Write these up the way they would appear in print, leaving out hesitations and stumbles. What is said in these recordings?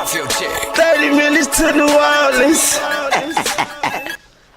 30 minutes to New Orleans.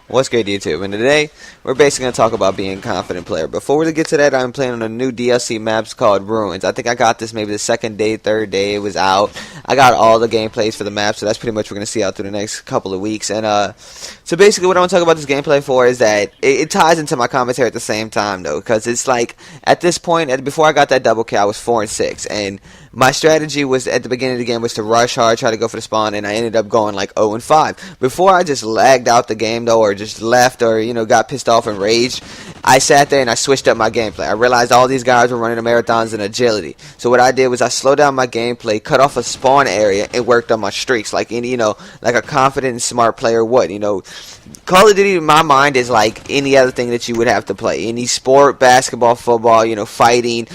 What's good, YouTube? And today, we're basically going to talk about being a confident player. Before we get to that, I'm playing on a new DLC maps called Ruins. I think I got this maybe the second day, third day it was out. I got all the gameplays for the map, so that's pretty much what we're going to see out through the next couple of weeks. And so basically what I want to talk about this gameplay for is that it ties into my commentary at the same time, though. Because it's like, at this point, before I got that double kill, I was 4-6. And my strategy was, at the beginning of the game, was to rush hard, try to go for the spawn, and I ended up going like 0-5. Before I just lagged out the game, though, or just left, or got pissed off and raged, I sat there and I switched up my gameplay. I realized all these guys were running the marathons in agility, so what I did was I slowed down my gameplay, cut off a spawn area, and worked on my streaks like any like a confident and smart player would. Call of Duty in my mind is like any other thing that you would have to play. Any sport, basketball, football, fighting,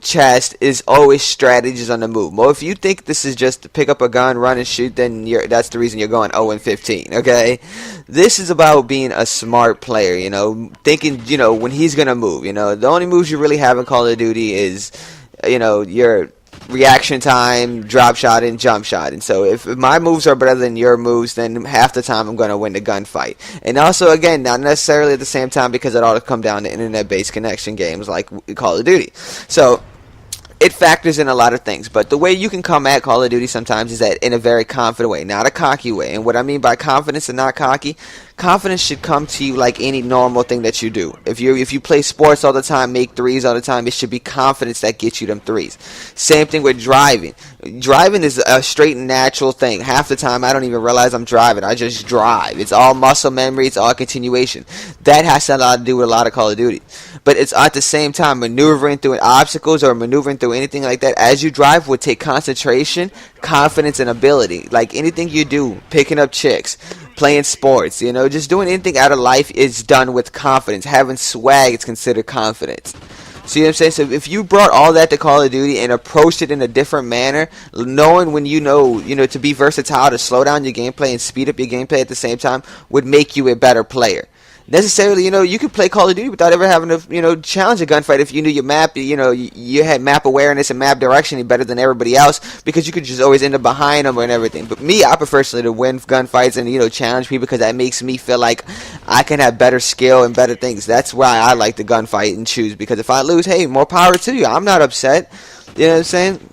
chess, is always strategies on the move. Well, if you think this is just to pick up a gun, run and shoot, then that's the reason you're going 0-15, okay? This is about being a smart player, thinking, when he's going to move. The only moves you really have in Call of Duty is, your reaction time, drop shot, and jump shot. And so if my moves are better than your moves, then half the time I'm going to win the gunfight. And also, again, not necessarily at the same time, because it ought to come down to internet-based connection games like Call of Duty. So it factors in a lot of things, but the way you can come at Call of Duty sometimes is that in a very confident way, not a cocky way. And what I mean by confidence and not cocky, confidence should come to you like any normal thing that you do. If you play sports all the time, make threes all the time, it should be confidence that gets you them threes. Same thing with driving. Driving is a straight natural thing. Half the time I don't even realize I'm driving. I just drive. It's all muscle memory. It's all continuation. That has a lot to do with a lot of Call of Duty. But it's at the same time maneuvering through obstacles or maneuvering through anything like that as you drive would take concentration, confidence, and ability. Like anything you do, picking up chicks, playing sports, just doing anything out of life is done with confidence. Having swag is considered confidence. See what I'm saying? So if you brought all that to Call of Duty and approached it in a different manner, knowing when to be versatile, to slow down your gameplay and speed up your gameplay at the same time would make you a better player. Necessarily, you could play Call of Duty without ever having to, challenge a gunfight if you knew your map, you had map awareness and map direction better than everybody else, because you could just always end up behind them and everything. But me, I prefer to win gunfights and, challenge people, because that makes me feel like I can have better skill and better things. That's why I like the gunfight and choose, because if I lose, hey, more power to you. I'm not upset. You know what I'm saying?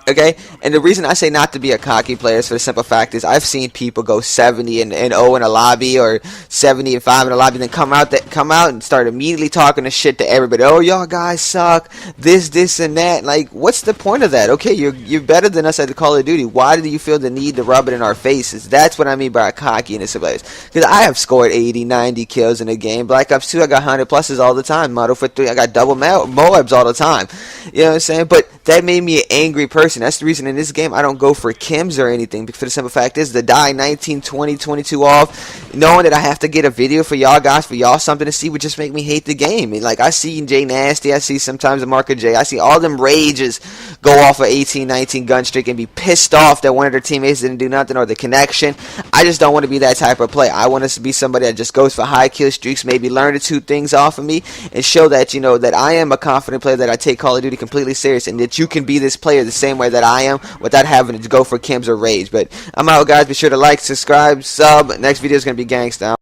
Okay, and the reason I say not to be a cocky player is for the simple fact is I've seen people go 70 and 0 in a lobby, or 70 and 5 in a lobby, then come out and start immediately talking to shit to everybody. Oh, y'all guys suck. This, and that. Like, what's the point of that? Okay, you're better than us at the Call of Duty. Why do you feel the need to rub it in our faces? That's what I mean by cocky in this place. Because I have scored 80, 90 kills in a game. Black Ops 2, I got 100 pluses all the time. Model for 3, I got double Moabs all the time. You know what I'm saying? But that made me an angry person. That's the reason in this game I don't go for Kims or anything, for the simple fact is to die 19, 20, 22 off, knowing that I have to get a video for y'all guys, for y'all something to see, would just make me hate the game. And like, I see Jay Nasty, I see sometimes a Marker J, I see all them rages go off a 18, 19 gun streak and be pissed off that one of their teammates didn't do nothing, or the connection. I just don't want to be that type of player. I want us to be somebody that just goes for high kill streaks, maybe learn the two things off of me, and show that, that I am a confident player, that I take Call of Duty completely serious, and that you can be this player the same way that I am without having to go for Kims or rage. But I'm out, guys. Be sure to like, subscribe, sub. Next video is going to be gangsta.